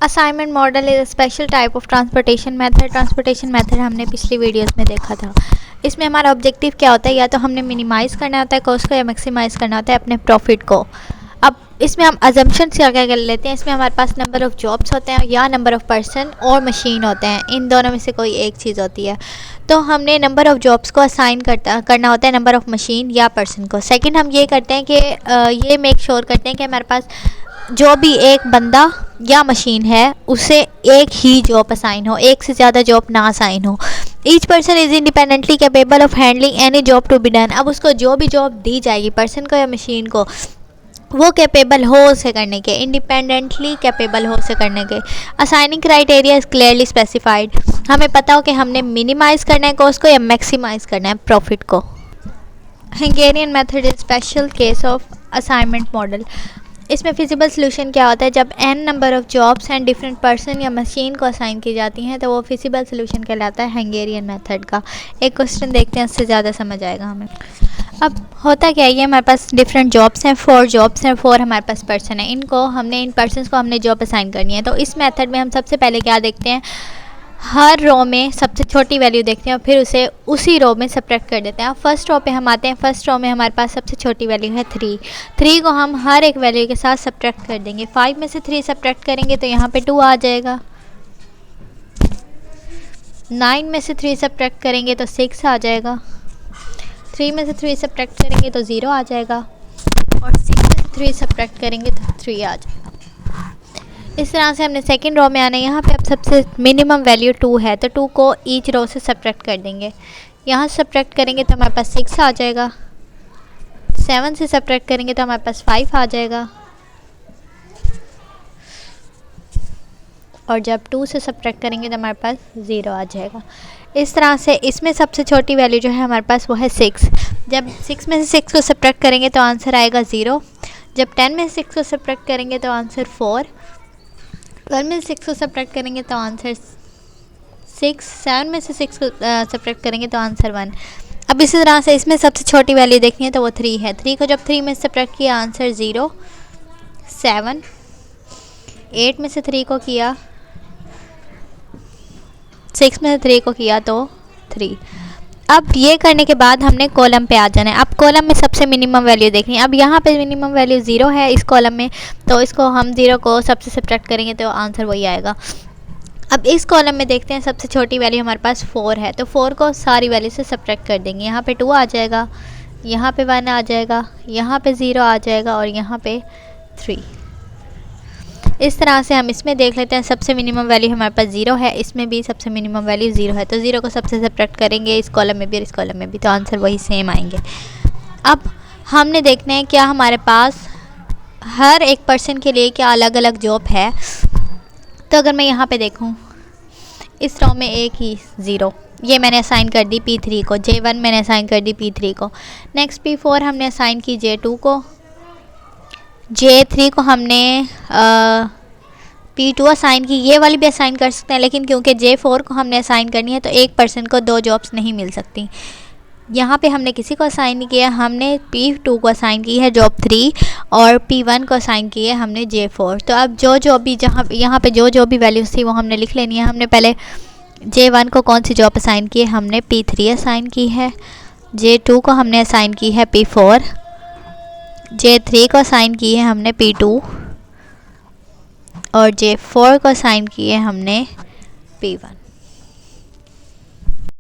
Assignment model is a special type of transportation method. Transportation method हमने पिछली videos में देखा था। इसमें हमारा ऑब्जेक्टिव क्या होता है, या तो हमने मिनिमाइज़ करना होता है कॉस्ट को या मैक्सिमाइज़ करना होता है अपने प्रॉफिट को। अब इसमें हम अजम्पशंस क्या क्या कर लेते हैं। इसमें हमारे पास नंबर ऑफ़ जॉब्स होते हैं या नंबर ऑफ़ पर्सन और मशीन होते हैं, इन दोनों में से कोई एक चीज़ होती है। तो हमने नंबर ऑफ़ जॉब्स को असाइन करना होता है नंबर ऑफ़ मशीन या पर्सन को। सेकंड हम ये करते हैं कि ये मेक श्योर करते हैं कि हमारे पास जो भी एक बंदा या मशीन है उसे एक ही जॉब असाइन हो, एक से ज़्यादा जॉब ना असाइन हो। Each person is independently capable of handling any job to be done. अब उसको जो भी जॉब दी जाएगी पर्सन को या मशीन को, वो कैपेबल हो उसे करने के, इंडिपेंडेंटली कैपेबल हो उसे करने के। Assigning criteria is clearly specified. हमें पता हो कि हमने मिनिमाइज़ करना है कॉस्ट को या मैक्सिमाइज़ करना है प्रॉफिट को। Hungarian method is special case of assignment model. इसमें फिजिबल सोल्यूशन क्या होता है, जब n number of jobs and different person या मशीन को असाइन की जाती हैं तो वो फिजिबल सोल्यूशन कहलाता है हंगेरियन मेथड का। एक क्वेश्चन देखते हैं, उससे ज़्यादा समझ आएगा हमें। अब होता क्या है, ये हमारे पास डिफरेंट जॉब्स हैं, 4 जॉब्स हैं, 4 हमारे पास पर्सन है। इन पर्सनस को हमने जॉब असाइन करनी है। तो इस मेथड में हम सबसे पहले क्या देखते हैं, हर रो में सबसे छोटी वैल्यू देखते हैं और फिर उसे उसी रो में सब्ट्रैक्ट कर देते हैं। अब फर्स्ट रो पे हम आते हैं। फर्स्ट रो में हमारे पास सबसे छोटी वैल्यू है 3 को हम हर एक वैल्यू के साथ सब्ट्रैक्ट कर देंगे। 5 में से 3 सब्ट्रैक्ट करेंगे तो यहाँ पे 2 आ जाएगा। 9 में से 3 सब्ट्रैक्ट करेंगे तो 6 आ जाएगा। 3 में से 3 सब्ट्रैक्ट करेंगे तो 0 आ जाएगा और 6 में से 3 सब्ट्रैक्ट करेंगे तो 3 आ जाएगा। इस तरह से हमने सेकंड रो में आना है। यहाँ पे अब सबसे मिनिमम वैल्यू 2 है तो 2 को ईच रो से सब्ट्रैक्ट कर देंगे। यहाँ सब्ट्रैक्ट करेंगे तो हमारे पास 6 आ जाएगा। 7 से सब्ट्रैक्ट करेंगे तो हमारे पास 5 आ जाएगा और जब 2 से सब्ट्रैक्ट करेंगे तो हमारे पास 0 आ जाएगा। इस तरह से इसमें सबसे छोटी वैल्यू जो है हमारे पास वो है 6। जब 6 में से 6 को सब्ट्रैक्ट करेंगे तो आंसर आएगा 0। जब 10 में से 6 को सब्ट्रैक्ट करेंगे तो आंसर 4। 12 में से 6 को सब्ट्रैक्ट करेंगे तो आंसर 6। 7 में से 6 को सब्ट्रैक्ट करेंगे तो आंसर 1। अब इसी तरह से इसमें सबसे छोटी वैल्यू देखनी है तो वो 3 है। 3 को जब 3 में से सब्ट्रैक्ट किया आंसर 0। 7 8 में से 3 को किया, 6 में से 3 को किया तो 3। अब ये करने के बाद हमने कॉलम पे आ जाना है। अब कॉलम में सबसे मिनिमम वैल्यू देखनी है। अब यहाँ पे मिनिमम वैल्यू 0 है इस कॉलम में, तो इसको हम 0 को सबसे सब्ट्रैक्ट करेंगे तो आंसर वही आएगा। अब इस कॉलम में देखते हैं सबसे छोटी वैल्यू हमारे पास 4 है तो 4 को सारी वैल्यू से सब्ट्रैक्ट कर देंगे। यहाँ पे 2 आ जाएगा, यहाँ पे 1 आ जाएगा, यहाँ पे 0 आ जाएगा और यहाँ पे 3। इस तरह से हम इसमें देख लेते हैं सबसे मिनिमम वैल्यू हमारे पास 0 है, इसमें भी सबसे मिनिमम वैल्यू 0 है तो 0 को सबसे सब्ट्रैक्ट करेंगे इस कॉलम में भी और इस कॉलम में भी, तो आंसर वही सेम आएंगे। अब हमने देखना है क्या हमारे पास हर एक पर्सन के लिए क्या अलग अलग जॉब है। तो अगर मैं यहाँ पे देखूँ इस रो में एक ही 0, ये मैंने असाइन कर दी P3 को। J1 मैंने असाइन कर दी P3 को। नेक्स्ट P4 हमने असाइन की J2 को। J3 को हमने P2 असाइन की। ये वाली भी असाइन कर सकते हैं, लेकिन क्योंकि J4 को हमने असाइन करनी है तो एक पर्सन को 2 जॉब्स नहीं मिल सकती। यहाँ पे हमने किसी को असाइन नहीं किया, हमने P2 को असाइन की है जॉब 3 और P1 को असाइन की है हमने J4। तो अब जो भी यहाँ पे जो भी वैल्यूज़ थी वो हमने लिख लेनी है। हमने पहले J1 को कौन सी जॉब असाइन की है, हमने P3 असाइन की है। J2 को हमने असाइन की है P4। J3 को असाइन की है हमने P2 और J4 को असाइन की है हमने P1।